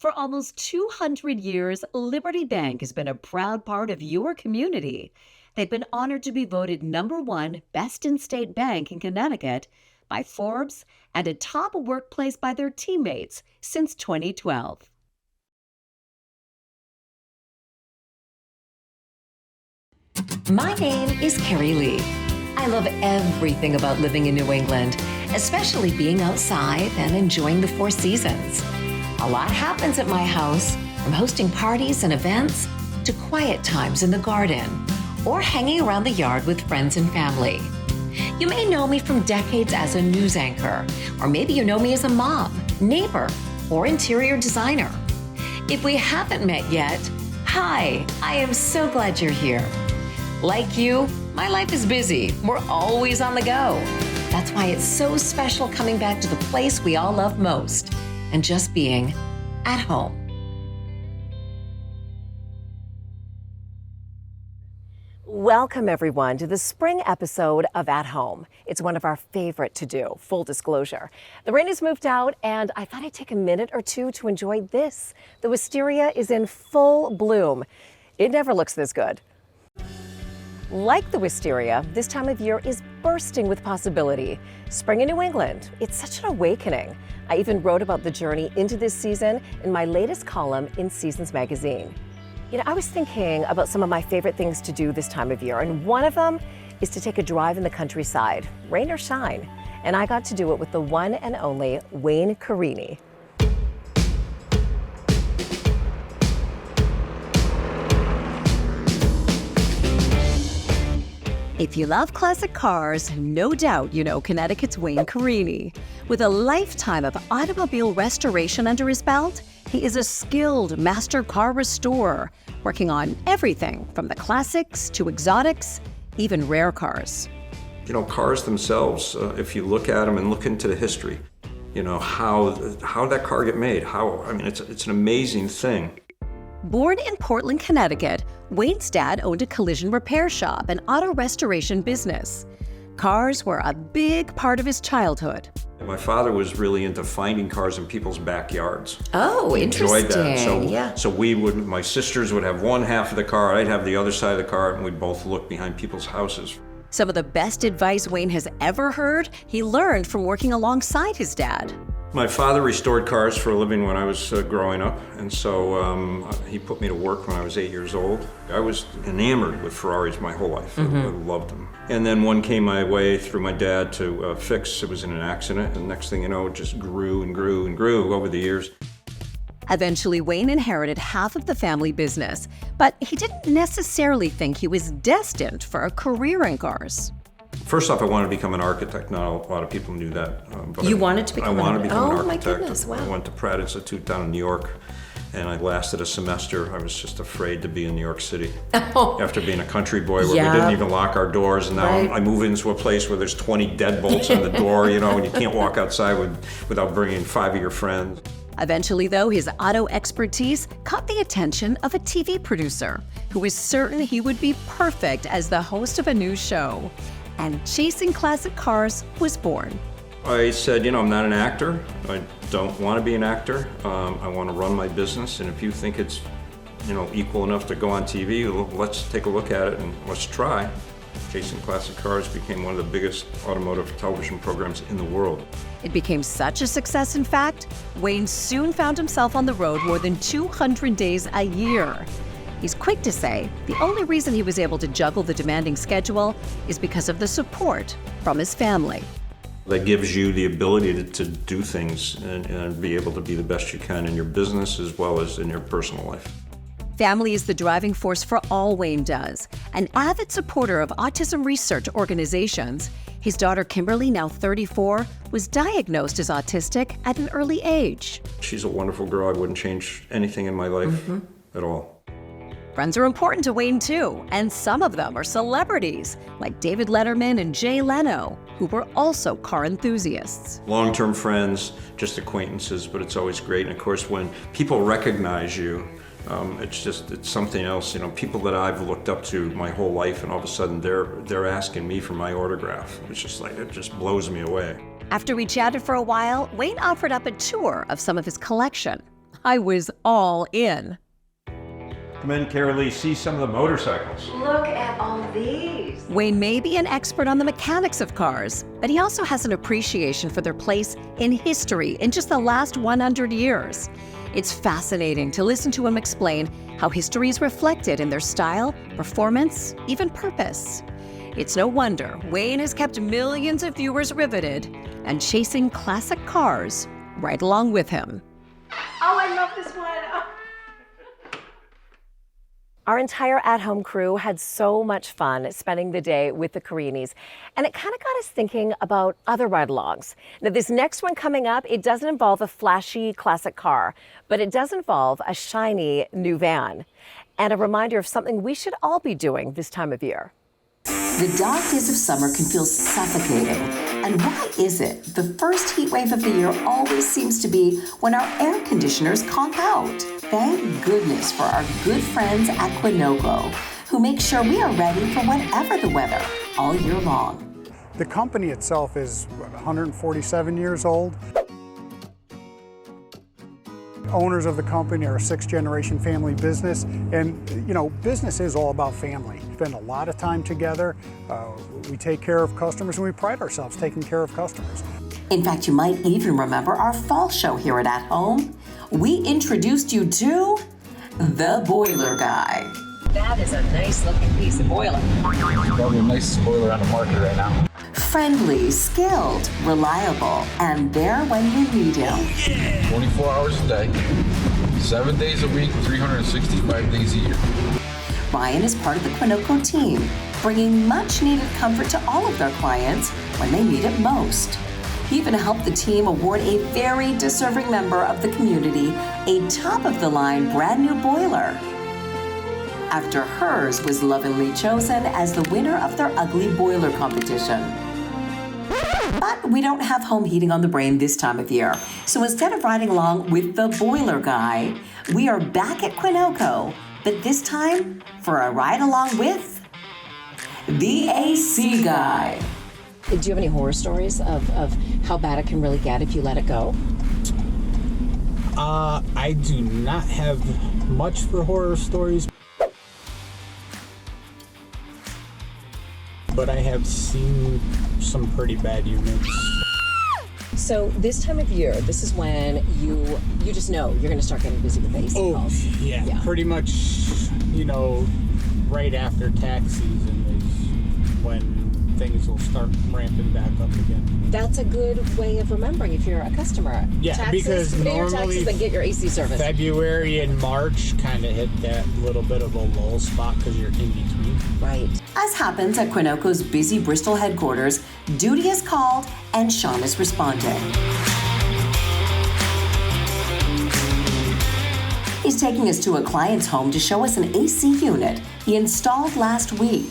For almost 200 years, Liberty Bank has been a proud part of your community. They've been honored to be voted #1 Best in State Bank in Connecticut by Forbes and a top workplace by their teammates since 2012. My name is Kerri-Lee. I love everything about living in New England, especially being outside and enjoying the 4 seasons. A lot happens at my house, from hosting parties and events to quiet times in the garden or hanging around the yard with friends and family. You may know me from decades as a news anchor, or maybe you know me as a mom, neighbor, or interior designer. If we haven't met yet, hi, I am so glad you're here. Like you, my life is busy. We're always on the go. That's why it's so special coming back to the place we all love most and just being at home. Welcome, everyone, to the spring episode of At Home. It's one of our favorite to do, full disclosure. The rain has moved out, and I thought I'd take a minute or two to enjoy this. The wisteria is in full bloom. It never looks this good. Like the wisteria, this time of year is bursting with possibility. Spring in New England, it's such an awakening. I even wrote about the journey into this season in my latest column in Seasons magazine. You know, I was thinking about some of my favorite things to do this time of year, and one of them is to take a drive in the countryside, rain or shine. And I got to do it with the one and only Wayne Kerri-Lee. If you love classic cars, no doubt you know Connecticut's Wayne Kerri-Lee. With a lifetime of automobile restoration under his belt, he is a skilled master car restorer, working on everything from the classics to exotics, even rare cars. You know, cars themselves, if you look at them and look into the history, you know, how that car get made, it's an amazing thing. Born in Portland, Connecticut, Wayne's dad owned a collision repair shop and auto restoration business. Cars were a big part of his childhood. My father was really into finding cars in people's backyards. Oh, He interesting. enjoyed that. So Yeah. my sisters would have one half of the car, I'd have the other side of the car, and we'd both look behind people's houses. Some of the best advice Wayne has ever heard, he learned from working alongside his dad. My father restored cars for a living when I was growing up, and so he put me to work when I was 8 years old. I was enamored with Ferraris my whole life. I loved them. And then one came my way through my dad to fix. It was in an accident, and next thing you know, it just grew and grew and grew over the years. Eventually, Wayne inherited half of the family business, but he didn't necessarily think he was destined for a career in cars. First off, I wanted to become an architect. Not a lot of people knew that. But You wanted to become I wanted to become an Oh, my architect. goodness, wow. I went to Pratt Institute down in New York, and I lasted a semester. I was just afraid to be in New York City. After being a country boy where Yeah. we didn't even lock our doors, and now Right. I move into a place where there's 20 deadbolts on the door, you know, and you can't walk outside without bringing 5 of your friends. Eventually, though, his auto expertise caught the attention of a TV producer who was certain he would be perfect as the host of a new show. And Chasing Classic Cars was born. I said, you know, I'm not an actor. I don't want to be an actor. I want to run my business, and if you think it's, you know, equal enough to go on TV, let's take a look at it and let's try. Chasing Classic Cars became one of the biggest automotive television programs in the world. It became such a success, in fact, Wayne soon found himself on the road more than 200 days a year. He's quick to say the only reason he was able to juggle the demanding schedule is because of the support from his family. That gives you the ability to do things and be able to be the best you can in your business as well as in your personal life. Family is the driving force for all Wayne does. An avid supporter of autism research organizations, his daughter Kimberly, now 34, was diagnosed as autistic at an early age. She's a wonderful girl. I wouldn't change anything in my life at all. Friends are important to Wayne too, and some of them are celebrities, like David Letterman and Jay Leno, who were also car enthusiasts. Long-term friends, just acquaintances, but it's always great. And of course, when people recognize you, it's something else. You know, people that I've looked up to my whole life, and all of a sudden they're asking me for my autograph. It's just like, it just blows me away. After we chatted for a while, Wayne offered up a tour of some of his collection. I was all in. Come in, Kerri-Lee, see some of the motorcycles. Look at all these. Wayne may be an expert on the mechanics of cars, but he also has an appreciation for their place in history in just the last 100 years. It's fascinating to listen to him explain how history is reflected in their style, performance, even purpose. It's no wonder Wayne has kept millions of viewers riveted and chasing classic cars right along with him. Oh, I love this one. Our entire at-home crew had so much fun spending the day with the Kerri-Lees, and it kind of got us thinking about other ride-alongs. Now, this next one coming up, it doesn't involve a flashy classic car, but it does involve a shiny new van, and a reminder of something we should all be doing this time of year. The dark days of summer can feel suffocating. And why is it the first heat wave of the year always seems to be when our air conditioners conk out? Thank goodness for our good friends at Quinoco, who make sure we are ready for whatever the weather all year long. The company itself is 147 years old. Owners of the company are a sixth-generation family business, and business is all about family. We spend a lot of time together. We take care of customers, and we pride ourselves taking care of customers. In fact, you might even remember our fall show here at Home. We introduced you to the Boiler Guy. That is a nice looking piece of boiler. Probably a nice spoiler on the market right now. Friendly, skilled, reliable, and there when you need him. 24 hours a day, 7 days a week, 365 days a year. Ryan is part of the Quinoco team, bringing much-needed comfort to all of their clients when they need it most. He even helped the team award a very deserving member of the community a top-of-the-line brand-new boiler, after hers was lovingly chosen as the winner of their ugly boiler competition. But we don't have home heating on the brain this time of year, so instead of riding along with the Boiler Guy, we are back at Quinoco, but this time for a ride along with the AC Guy. Do you have any horror stories of how bad it can really get if you let it go? I do not have much for horror stories, but I have seen some pretty bad units. So this time of year, this is when you just know you're going to start getting busy with the AC calls. Yeah, pretty much, right after tax season is when things will start ramping back up again. That's a good way of remembering if you're a customer. Yeah, taxes, because pay your normally taxes and get your AC service. February and March kind of hit that little bit of a lull spot because you're in between. Right. As happens at Quinoco's busy Bristol headquarters, duty is called and Sean is responding. He's taking us to a client's home to show us an AC unit he installed last week.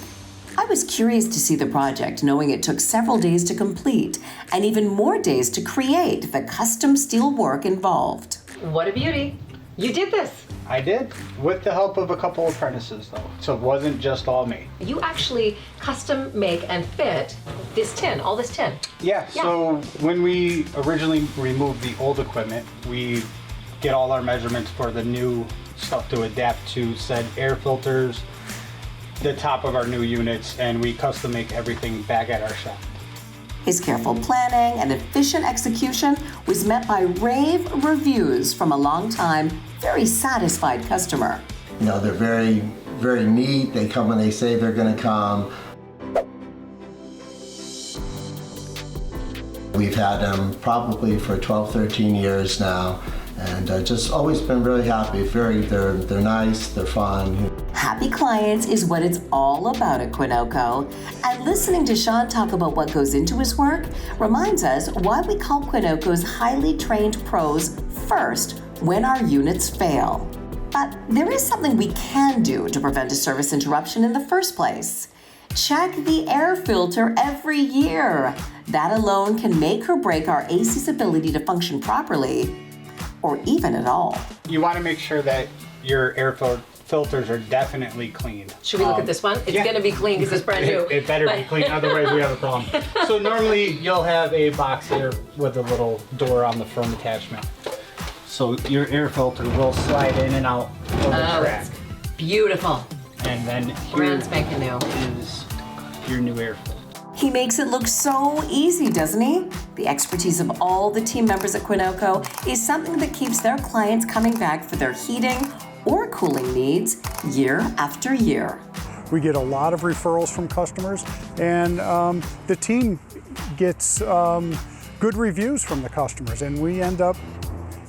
I was curious to see the project, knowing it took several days to complete and even more days to create the custom steel work involved. What a beauty. You did this. I did, with the help of a couple apprentices though, so it wasn't just all me. You actually custom make and fit this tin, all this tin. Yeah, so when we originally removed the old equipment, we get all our measurements for the new stuff to adapt to said air filters, the top of our new units, and we custom make everything back at our shop. His careful planning and efficient execution was met by rave reviews from a long-time, very satisfied customer. They're very, very neat. They come when they say they're going to come. We've had them probably for 12, 13 years now, and just always been really happy. They're nice, they're fun. Happy clients is what it's all about at Quinoco. And listening to Sean talk about what goes into his work reminds us why we call Quinoco's highly trained pros first when our units fail. But there is something we can do to prevent a service interruption in the first place. Check the air filter every year. That alone can make or break our AC's ability to function properly, or even at all. You want to make sure that your air filters are definitely clean. Should we look at this one? It's going to be clean because it's brand new. It better be clean, otherwise we have a problem. So normally you'll have a box here with a little door on the front attachment. So your air filter will slide in and out of the track. It's beautiful. And then Brand spanking new. is your new air filter. He makes it look so easy, doesn't he? The expertise of all the team members at Quinoco is something that keeps their clients coming back for their heating or cooling needs year after year. We get a lot of referrals from customers, and the team gets good reviews from the customers, and we end up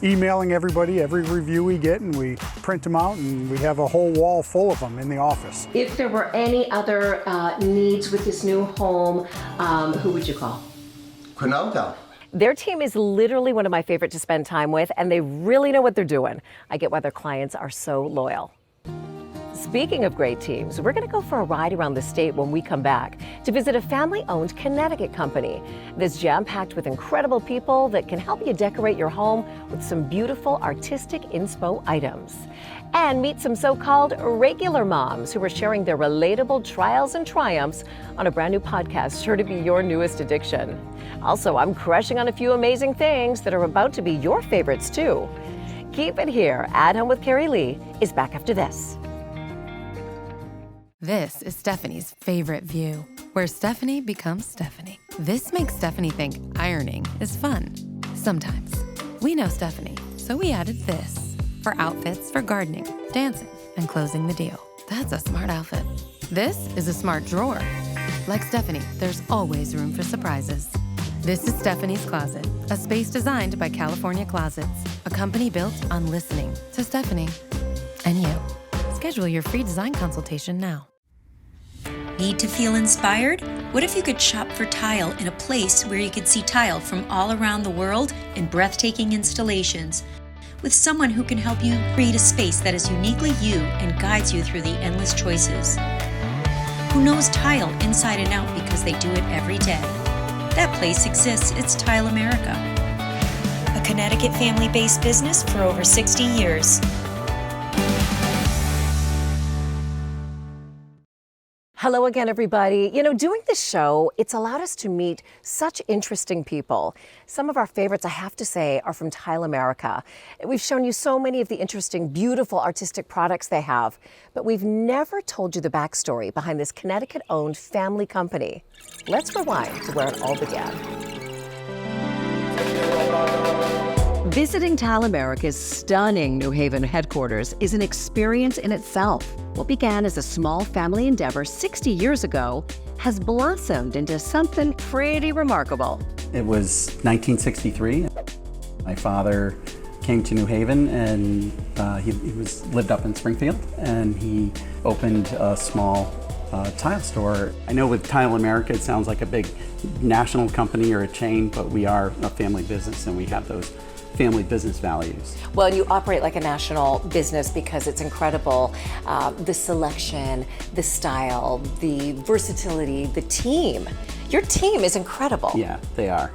emailing everybody every review we get, and we print them out, and we have a whole wall full of them in the office. If there were any other needs with this new home, who would you call? Quinoco. Their team is literally one of my favorite to spend time with, and they really know what they're doing. I get why their clients are so loyal. Speaking of great teams, we're going to go for a ride around the state when we come back to visit a family-owned Connecticut company that's jam-packed with incredible people that can help you decorate your home with some beautiful artistic inspo items. And meet some so-called regular moms who are sharing their relatable trials and triumphs on a brand new podcast sure to be your newest addiction. Also, I'm crushing on a few amazing things that are about to be your favorites too. Keep it here. At Home with Kerri-Lee is back after this. This is Stephanie's favorite view, where Stephanie becomes Stephanie. This makes Stephanie think ironing is fun. Sometimes. We know Stephanie, so we added this for outfits for gardening, dancing, and closing the deal. That's a smart outfit. This is a smart drawer. Like Stephanie, there's always room for surprises. This is Stephanie's Closet, a space designed by California Closets, a company built on listening to Stephanie and you. Schedule your free design consultation now. Need to feel inspired? What if you could shop for tile in a place where you could see tile from all around the world in breathtaking installations, with someone who can help you create a space that is uniquely you and guides you through the endless choices? Who knows tile inside and out because they do it every day? That place exists. It's Tile America, a Connecticut family-based business for over 60 years. Hello again, everybody. You know, doing this show, it's allowed us to meet such interesting people. Some of our favorites, I have to say, are from Tile America. We've shown you so many of the interesting, beautiful, artistic products they have, but we've never told you the backstory behind this Connecticut-owned family company. Let's rewind to where it all began. Visiting Tile America's stunning New Haven headquarters is an experience in itself. What began as a small family endeavor 60 years ago has blossomed into something pretty remarkable. It was 1963. My father came to New Haven, and he lived up in Springfield, and he opened a small tile store. I know with Tile America it sounds like a big national company or a chain, but we are a family business and we have those family business values. Well, you operate like a national business because it's incredible. The selection, the style, the versatility, the team. Your team is incredible. Yeah, they are.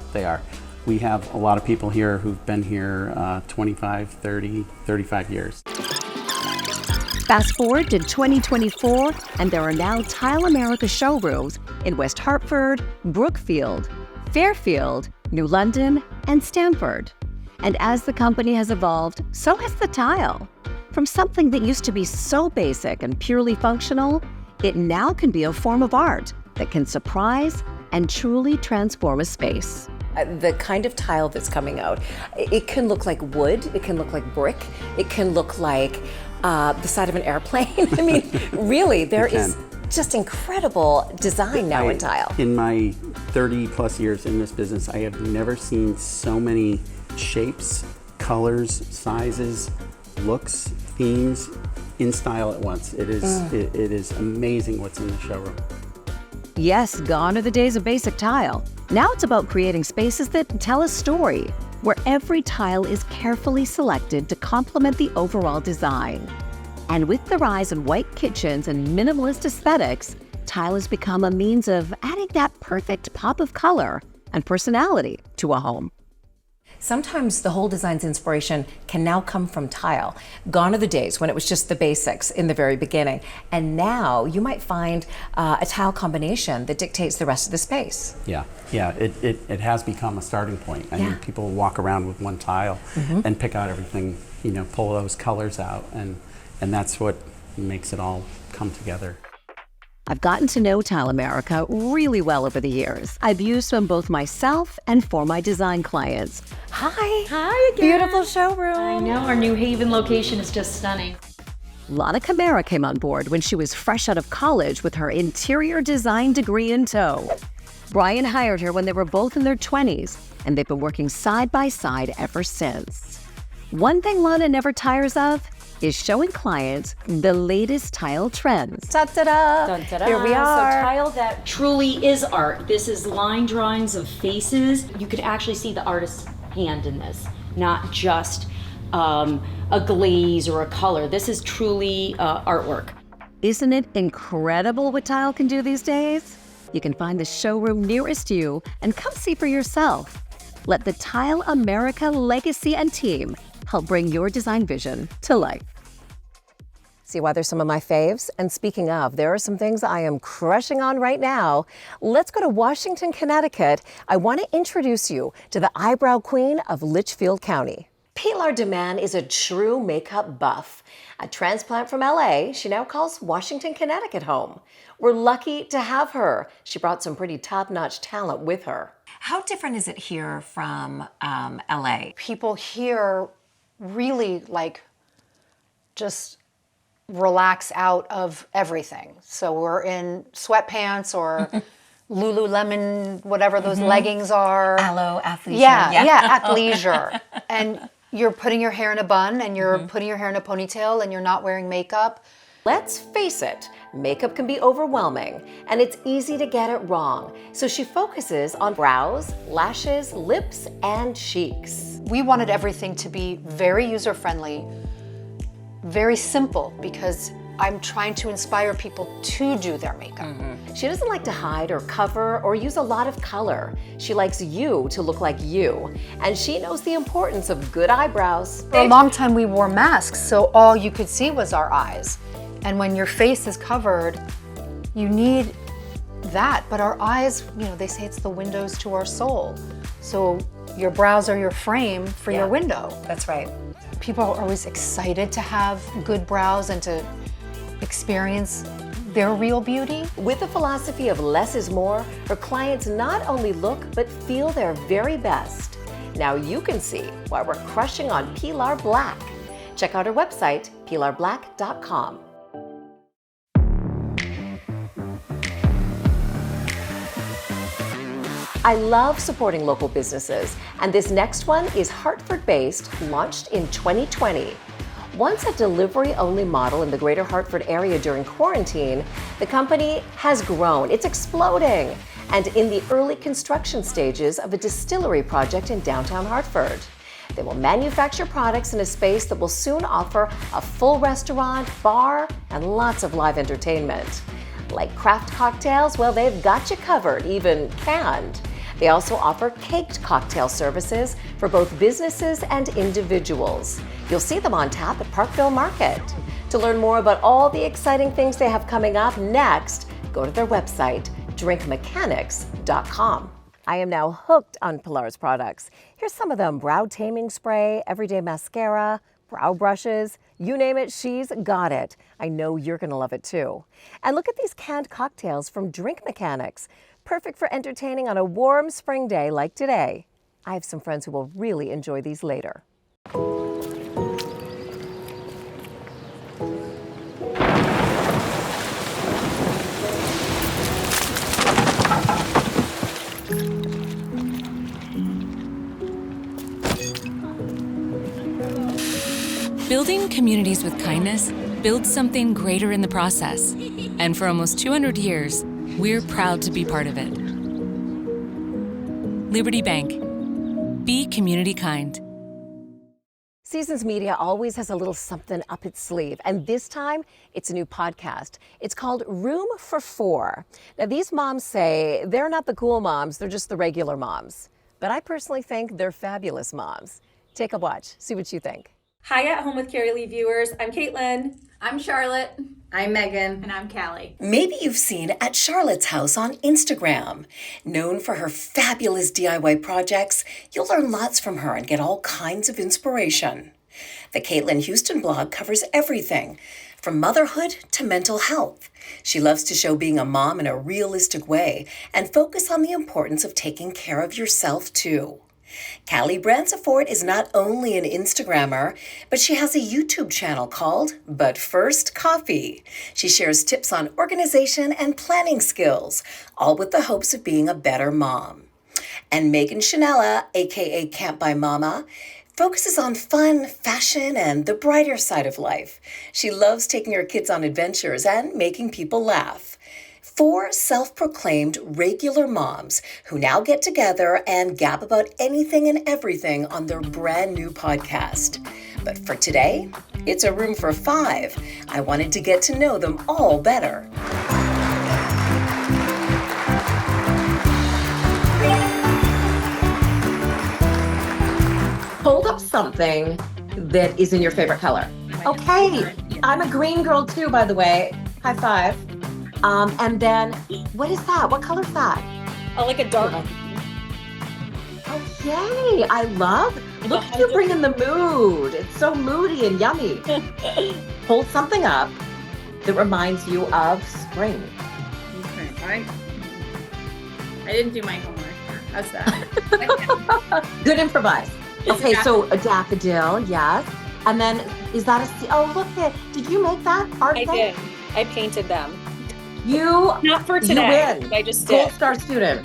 We have a lot of people here who've been here 25, 30, 35 years. Fast forward to 2024, and there are now Tile America showrooms in West Hartford, Brookfield, Fairfield, New London, and Stamford. And as the company has evolved, so has the tile. From something that used to be so basic and purely functional, it now can be a form of art that can surprise and truly transform a space. The kind of tile that's coming out, it can look like wood, it can look like brick, it can look like the side of an airplane. I mean, really, there is just incredible design now in tile. In my 30 plus years in this business, I have never seen so many shapes, colors, sizes, looks, themes in style at once. It is amazing what's in the showroom. Yes, gone are the days of basic tile. Now it's about creating spaces that tell a story, where every tile is carefully selected to complement the overall design. And with the rise in white kitchens and minimalist aesthetics, tile has become a means of adding that perfect pop of color and personality to a home. Sometimes the whole design's inspiration can now come from tile. Gone are the days when it was just the basics in the very beginning. And now you might find a tile combination that dictates the rest of the space. Yeah, it has become a starting point. I mean, people walk around with one tile and pick out everything, pull those colors out, and that's what makes it all come together. I've gotten to know Tile America really well over the years. I've used them both myself and for my design clients. Hi. Hi again. Beautiful showroom. I know, our New Haven location is just stunning. Lana Camara came on board when she was fresh out of college with her interior design degree in tow. Brian hired her when they were both in their 20s, and they've been working side by side ever since. One thing Lana never tires of is showing clients the latest tile trends. Ta-da-da! Dun-da-da. Here we are. So tile that truly is art. This is line drawings of faces. You could actually see the artist's hand in this, not just a glaze or a color. This is truly artwork. Isn't it incredible what tile can do these days? You can find the showroom nearest you and come see for yourself. Let the Tile America legacy and team help bring your design vision to life. See why they're some of my faves? And speaking of, there are some things I am crushing on right now. Let's go to Washington, Connecticut. I want to introduce you to the eyebrow queen of Litchfield County. Pilar DeMann is a true makeup buff. A transplant from LA, she now calls Washington, Connecticut home. We're lucky to have her. She brought some pretty top-notch talent with her. How different is it here from LA? People here really just relax out of everything. So we're in sweatpants or Lululemon, whatever those leggings are. Aloe, athleisure. Yeah, athleisure. And you're putting your hair in a bun and you're putting your hair in a ponytail and you're not wearing makeup. Let's face it, makeup can be overwhelming and it's easy to get it wrong. So she focuses on brows, lashes, lips, and cheeks. We wanted everything to be very user-friendly, very simple, because I'm trying to inspire people to do their makeup. She doesn't like to hide or cover or use a lot of color. She likes you to look like you. And she knows the importance of good eyebrows. For a long time we wore masks, so all you could see was our eyes. And when your face is covered, you need that. But our eyes, they say it's the windows to our soul. So your brows are your frame for your window. That's right. People are always excited to have good brows and to experience their real beauty. With the philosophy of less is more, her clients not only look but feel their very best. Now you can see why we're crushing on Pilar Black. Check out her website, pilarblack.com. I love supporting local businesses, and this next one is Hartford-based, launched in 2020. Once a delivery-only model in the greater Hartford area during quarantine, the company has grown. It's exploding, and in the early construction stages of a distillery project in downtown Hartford. They will manufacture products in a space that will soon offer a full restaurant, bar, and lots of live entertainment. Like craft cocktails, well, they've got you covered, even canned. They also offer caked cocktail services for both businesses and individuals. You'll see them on tap at Parkville Market. To learn more about all the exciting things they have coming up next, go to their website, drinkmechanics.com. I am now hooked on Pilar's products. Here's some of them: brow taming spray, everyday mascara, brow brushes, you name it, she's got it. I know you're gonna love it too. And look at these canned cocktails from Drink Mechanics. Perfect for entertaining on a warm spring day like today. I have some friends who will really enjoy these later. Building communities with kindness builds something greater in the process. And for almost 200 years, we're proud to be part of it. Liberty Bank. Be community kind. Seasons Media always has a little something up its sleeve, and this time it's a new podcast. It's called Room for Four. Now, these moms say they're not the cool moms, they're just the regular moms. but I personally think they're fabulous moms. Take a watch, see what you think. Hi at Home with Kerri-Lee viewers. I'm Caitlin. I'm Charlotte. I'm Megan. And I'm Callie. Maybe you've seen At Charlotte's House on Instagram. Known for her fabulous DIY projects, you'll learn lots from her and get all kinds of inspiration. The Caitlin Houston blog covers everything, from motherhood to mental health. She loves to show being a mom in a realistic way and focus on the importance of taking care of yourself too. Callie Bransford is not only an Instagrammer, but she has a YouTube channel called But First Coffee. She shares tips on organization and planning skills, all with the hopes of being a better mom. And Megan Chanella, aka Camp by Mama, focuses on fun, fashion, and the brighter side of life. She loves taking her kids on adventures and making people laugh. 4 self-proclaimed regular moms who now get together and gab about anything and everything on their brand new podcast. But for today, it's a room for 5. I wanted to get to know them all better. Hold up something that is in your favorite color. Okay, I'm a green girl too, by the way. High five. And then, what is that? What color is that? Oh, like a dark. Oh, yay! I love. Look at you bringing the mood. It's so moody and yummy. Hold something up that reminds you of spring. Okay, I didn't do my homework. How's that? Good improvise. Okay, so a daffodil, yes. And then, is that look at, did you make that art I thing? did. I painted them. You, Not for today. You win. I just did. Gold star student.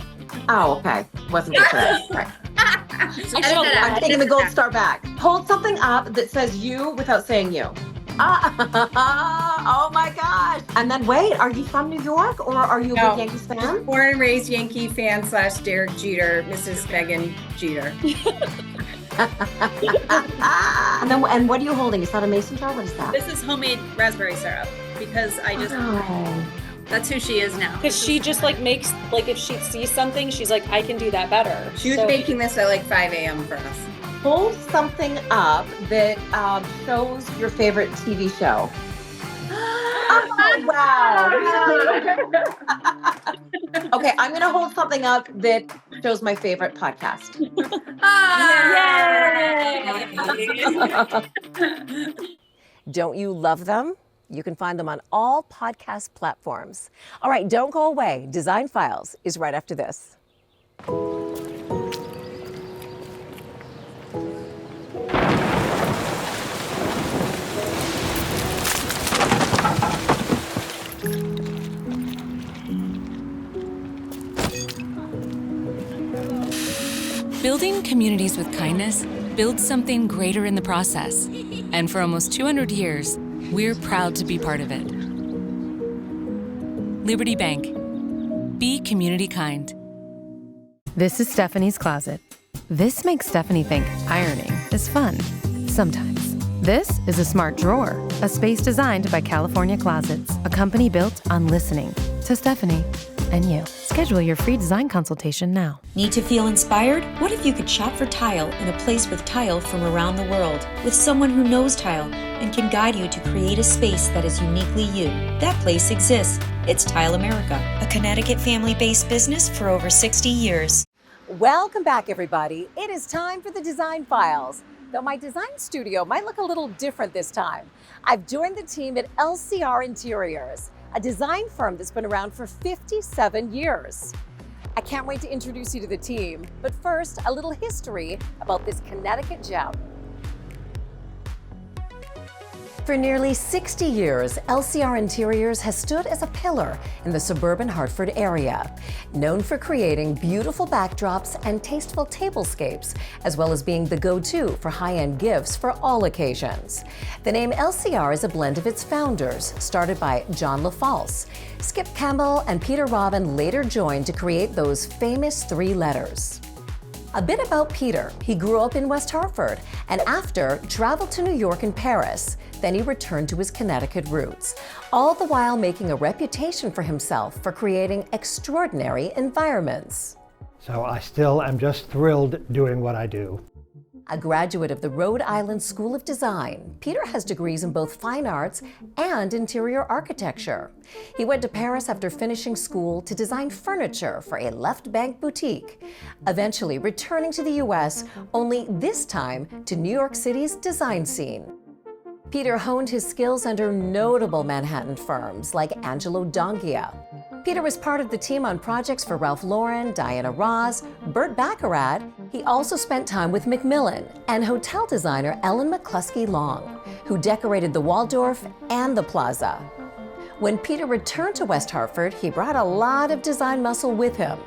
Oh, okay. Wasn't good today. Right. I'm taking the gold star back. Hold something up that says you without saying you. Oh my gosh. And then wait, are you from New York or are you a big Yankees fan? Born and raised Yankee fan / Derek Jeter, Mrs. Megan Jeter. And what are you holding? Is that a mason jar? What is that? This is homemade raspberry syrup because I just, that's who she is now. Because she just makes, if she sees something, she's like, I can do that better. She was baking this at 5 a.m. for us. Hold something up that shows your favorite TV show. Oh, wow. Okay, I'm going to hold something up that shows my favorite podcast. Don't you love them? You can find them on all podcast platforms. All right, don't go away. Design Files is right after this. Building communities with kindness builds something greater in the process. And for almost 200 years, we're proud to be part of it. Liberty Bank. Be community kind. This is Stephanie's closet. This makes Stephanie think ironing is fun. Sometimes. This is a smart drawer, a space designed by California Closets, a company built on listening to Stephanie and you. Schedule your free design consultation now. Need to feel inspired? What if you could shop for tile in a place with tile from around the world, with someone who knows tile and can guide you to create a space that is uniquely you? That place exists. It's Tile America, a Connecticut family-based business for over 60 years. Welcome back, everybody. It is time for the Design Files. Though my design studio might look a little different this time. I've joined the team at LCR Interiors, a design firm that's been around for 57 years. I can't wait to introduce you to the team, but first, a little history about this Connecticut gem. For nearly 60 years, LCR Interiors has stood as a pillar in the suburban Hartford area, known for creating beautiful backdrops and tasteful tablescapes, as well as being the go-to for high-end gifts for all occasions. The name LCR is a blend of its founders, started by John LaFalce. Skip Campbell and Peter Robin later joined to create those famous 3 letters. A bit about Peter. He grew up in West Hartford and after traveled to New York and Paris. Then he returned to his Connecticut roots, all the while making a reputation for himself for creating extraordinary environments. So I still am just thrilled doing what I do. A graduate of the Rhode Island School of Design, Peter has degrees in both fine arts and interior architecture. He went to Paris after finishing school to design furniture for a left bank boutique, eventually returning to the U.S., only this time to New York City's design scene. Peter honed his skills under notable Manhattan firms like Angelo Donghia. Peter was part of the team on projects for Ralph Lauren, Diana Ross, Burt Baccarat. He also spent time with Macmillan and hotel designer Ellen McCluskey Long, who decorated the Waldorf and the Plaza. When Peter returned to West Hartford, he brought a lot of design muscle with him.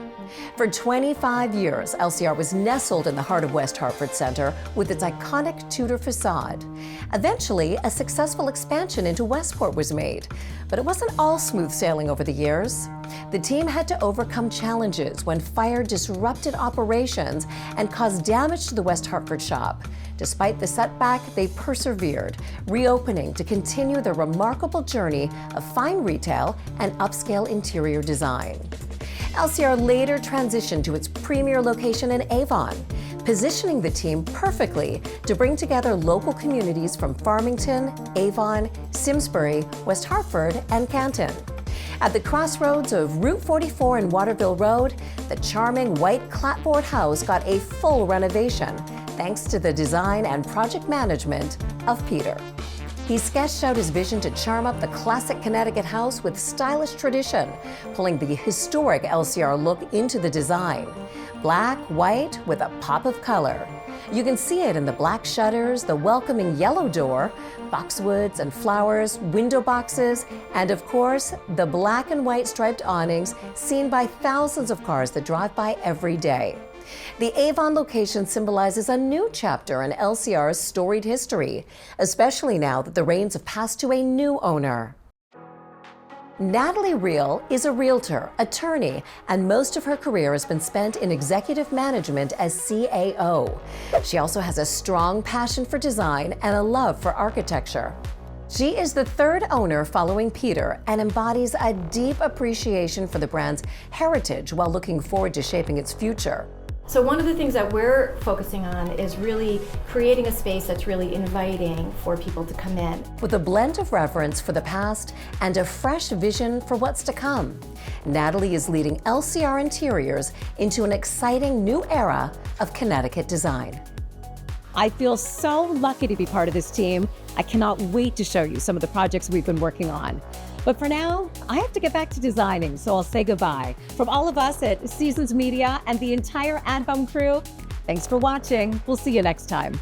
For 25 years, LCR was nestled in the heart of West Hartford Center with its iconic Tudor facade. Eventually, a successful expansion into Westport was made, but it wasn't all smooth sailing over the years. The team had to overcome challenges when fire disrupted operations and caused damage to the West Hartford shop. Despite the setback, they persevered, reopening to continue their remarkable journey of fine retail and upscale interior design. LCR later transitioned to its premier location in Avon, positioning the team perfectly to bring together local communities from Farmington, Avon, Simsbury, West Hartford, and Canton. At the crossroads of Route 44 and Waterville Road, the charming white clapboard house got a full renovation, thanks to the design and project management of Peter. He sketched out his vision to charm up the classic Connecticut house with stylish tradition, pulling the historic LCR look into the design. Black, white, with a pop of color. You can see it in the black shutters, the welcoming yellow door, boxwoods and flowers, window boxes, and of course, the black and white striped awnings seen by thousands of cars that drive by every day. The Avon location symbolizes a new chapter in LCR's storied history, especially now that the reins have passed to a new owner. Natalie Reel is a realtor, attorney, and most of her career has been spent in executive management as CAO. She also has a strong passion for design and a love for architecture. She is the third owner following Peter and embodies a deep appreciation for the brand's heritage while looking forward to shaping its future. So one of the things that we're focusing on is really creating a space that's really inviting for people to come in. With a blend of reverence for the past and a fresh vision for what's to come, Natalie is leading LCR Interiors into an exciting new era of Connecticut design. I feel so lucky to be part of this team. I cannot wait to show you some of the projects we've been working on. But for now, I have to get back to designing, so I'll say goodbye. From all of us at Seasons Media and the entire At Home crew, thanks for watching. We'll see you next time.